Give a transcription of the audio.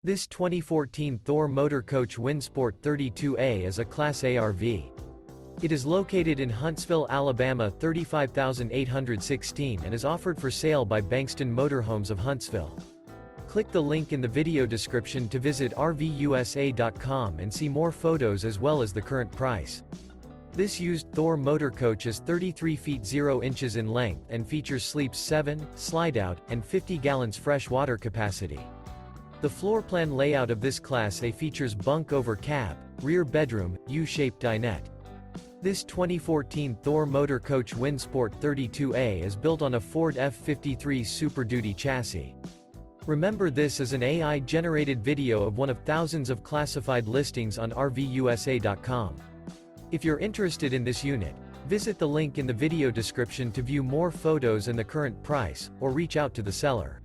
This 2014 Thor Motor Coach Windsport 32A is a Class A RV. It is located in Huntsville, Alabama 35816 and is offered for sale by Bankston Motorhomes of Huntsville. Click the link in the video description to visit RVUSA.com and see more photos as well as the current price. This used Thor Motor Coach is 33 feet 0 inches in length and features sleeps 7, Slideout, and 50 gallons fresh water capacity. The floor plan layout of this Class A features bunk over cab, rear bedroom, U-shaped dinette. This 2014 Thor Motor Coach Windsport 32A is built on a Ford F53 SuperDuty chassis. Remember, this is an AI-generated video of one of thousands of classified listings on RVUSA.com. If you're interested in this unit, visit the link in the video description to view more photos and the current price, or reach out to the seller.